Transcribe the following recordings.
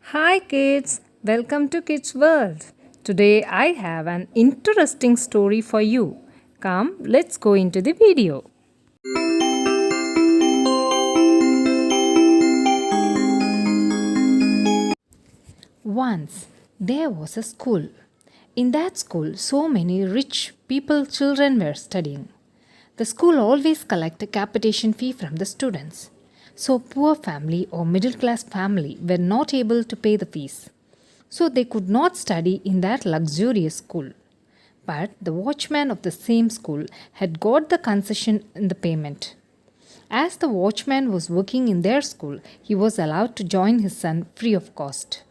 Hi kids, welcome to Kids World. Today I have an interesting story for you. Come, let's go into the video. Once there was a school. In that school, so many rich people children were studying. The school always collect a capitation fee from the students. So poor family or middle class family were not able to pay the fees. So they could not study in that luxurious school. But the watchman of the same school had got the concession in the payment. As the watchman was working in their school, he was allowed to join his son free of cost.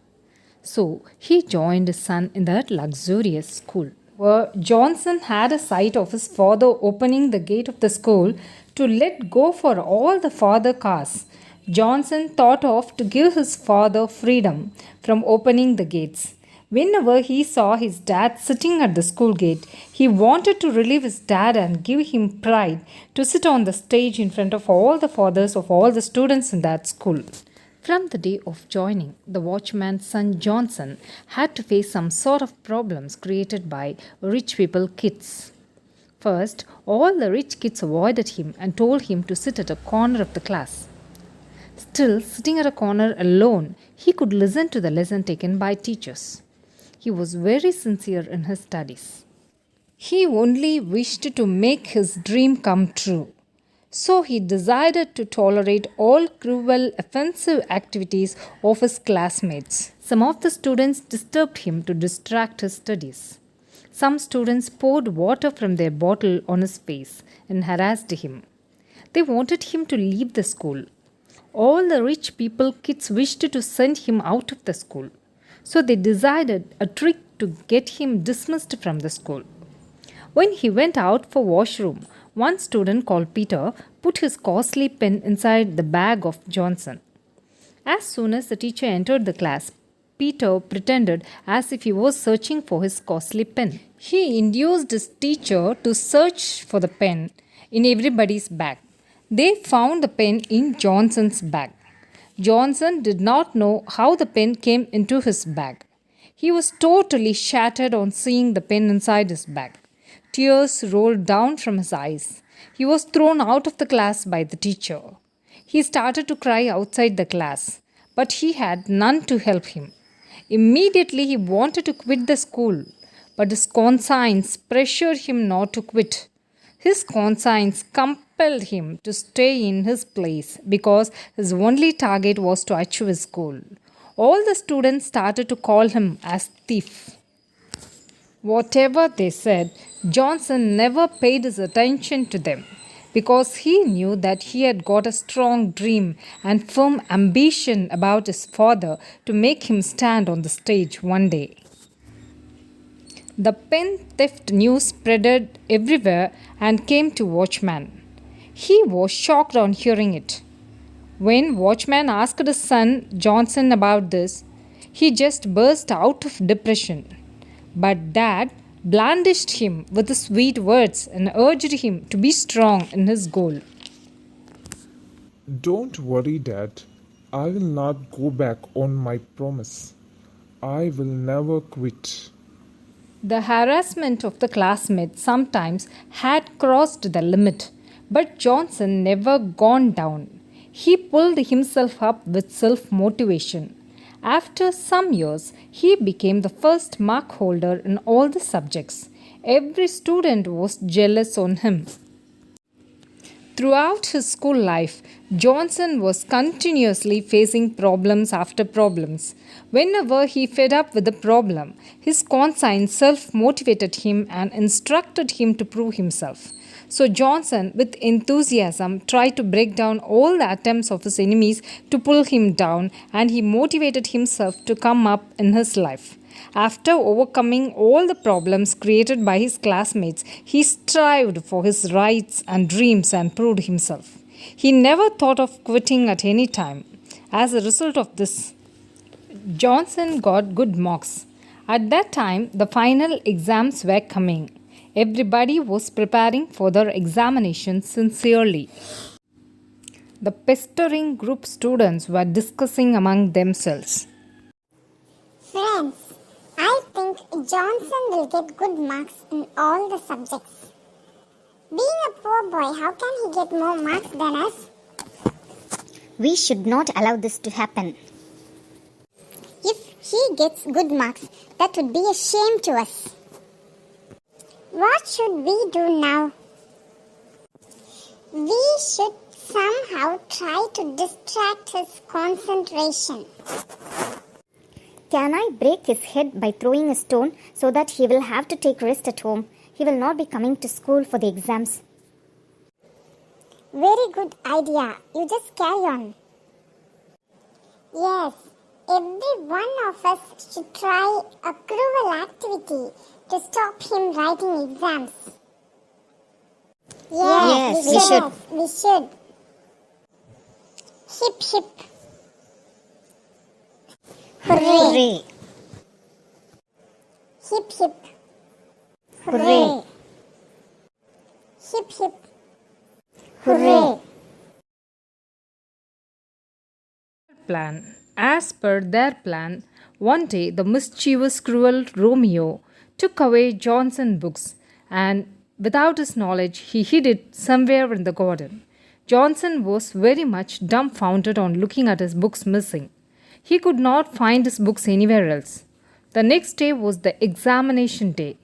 So he joined his son in that luxurious school. Where Johnson had a sight of his father opening the gate of the school to let go for all the father cars. Johnson thought of to give his father freedom from opening the gates. Whenever he saw his dad sitting at the school gate, he wanted to relieve his dad and give him pride to sit on the stage in front of all the fathers of all the students in that school. From the day of joining, the watchman's son Johnson had to face some sort of problems created by rich people kids. First, all the rich kids avoided him and told him to sit at a corner of the class. Still, sitting at a corner alone, he could listen to the lesson taken by teachers. He was very sincere in his studies. He only wished to make his dream come true. So he decided to tolerate all cruel, offensive activities of his classmates. Some of the students disturbed him to distract his studies. Some students poured water from their bottle on his face and harassed him. They wanted him to leave the school. All the rich people kids wished to send him out of the school. So they decided a trick to get him dismissed from the school. When he went out for washroom, one student called Peter put his costly pen inside the bag of Johnson. As soon as the teacher entered the class, Peter pretended as if he was searching for his costly pen. He induced his teacher to search for the pen in everybody's bag. They found the pen in Johnson's bag. Johnson did not know how the pen came into his bag. He was totally shattered on seeing the pen inside his bag. Tears rolled down from his eyes. He was thrown out of the class by the teacher. He started to cry outside the class, but he had none to help him. Immediately he wanted to quit the school, but his conscience pressured him not to quit. His conscience compelled him to stay in his place because his only target was to achieve his goal. All the students started to call him as thief. Whatever they said, Johnson never paid his attention to them because he knew that he had got a strong dream and firm ambition about his father to make him stand on the stage one day. The pen theft news spreaded everywhere and came to Watchman. He was shocked on hearing it. When Watchman asked his son Johnson about this, he just burst out of depression. But Dad blandished him with sweet words and urged him to be strong in his goal. Don't worry, Dad. I will not go back on my promise. I will never quit. The harassment of the classmates sometimes had crossed the limit, but Johnson never gone down. He pulled himself up with self motivation. After some years, he became the first mark holder in all the subjects. Every student was jealous on him. Throughout his school life, Johnson was continuously facing problems after problems. Whenever he fed up with a problem, his conscience self-motivated him and instructed him to prove himself. So Johnson, with enthusiasm, tried to break down all the attempts of his enemies to pull him down, and he motivated himself to come up in his life. After overcoming all the problems created by his classmates, he strived for his rights and dreams and proved himself. He never thought of quitting at any time. As a result of this, Johnson got good marks. At that time, the final exams were coming. Everybody was preparing for their examinations sincerely. The pestering group students were discussing among themselves. Yes, I think Johnson will get good marks in all the subjects. Being a poor boy, how can he get more marks than us? We should not allow this to happen. If he gets good marks, that would be a shame to us. What should we do now? We should somehow try to distract his concentration. Can I break his head by throwing a stone so that he will have to take rest at home? He will not be coming to school for the exams. Very good idea. You just carry on. Yes, every one of us should try a cruel activity to stop him writing exams. Yes, we should. We should. Hip hip. Hooray! Hip hip. Hooray! Hip hip. Hooray! Plan. As per their plan, one day the mischievous, cruel Romeo took away Johnson's books and, without his knowledge, he hid it somewhere in the garden. Johnson was very much dumbfounded on looking at his books missing. He could not find his books anywhere else. The next day was the examination day.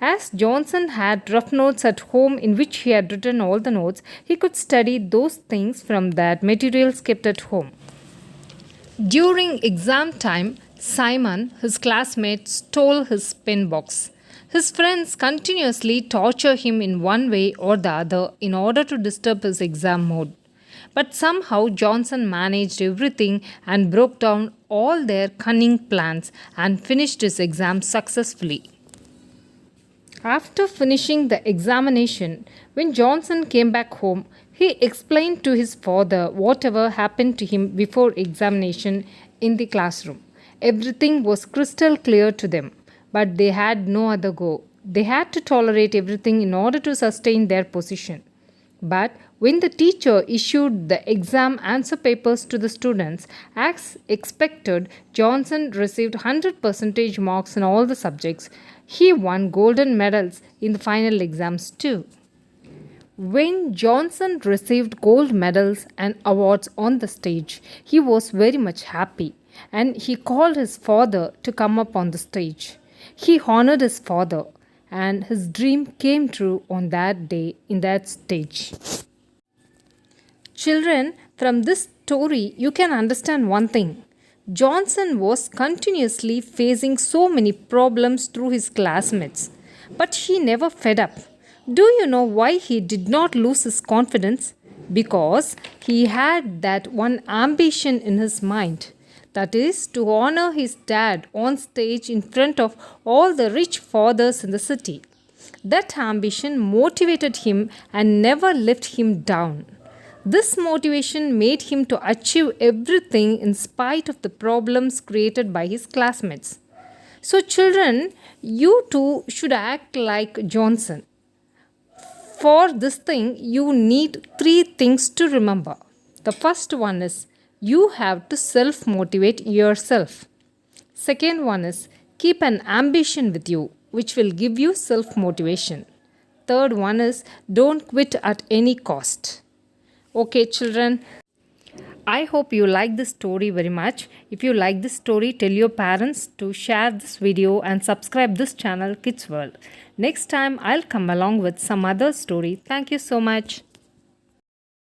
As Johnson had rough notes at home in which he had written all the notes, he could study those things from that materials kept at home. During exam time, Simon, his classmate, stole his pen box. His friends continuously torture him in one way or the other in order to disturb his exam mood. But somehow Johnson managed everything and broke down all their cunning plans and finished his exam successfully. After finishing the examination, when Johnson came back home, he explained to his father whatever happened to him before examination in the classroom. Everything was crystal clear to them, but they had no other go. They had to tolerate everything in order to sustain their position. But when the teacher issued the exam answer papers to the students, as expected, Johnson received 100% marks in all the subjects. He won golden medals in the final exams too. When Johnson received gold medals and awards on the stage, he was very much happy and he called his father to come up on the stage. He honored his father and his dream came true on that day in that stage. Children, from this story, you can understand one thing. Johnson was continuously facing so many problems through his classmates, but he never fed up. Do you know why he did not lose his confidence? Because he had that one ambition in his mind. That is to honor his dad on stage in front of all the rich fathers in the city. That ambition motivated him and never let him down. This motivation made him to achieve everything in spite of the problems created by his classmates. So, children, you too should act like Johnson. For this thing, you need three things to remember. The first one is you have to self motivate yourself. Second one is keep an ambition with you, which will give you self motivation. Third one is don't quit at any cost. Okay, children, I hope you like this story very much. If you like this story, tell your parents to share this video and subscribe this channel Kids World. Next time I'll come along with some other story. Thank you so much.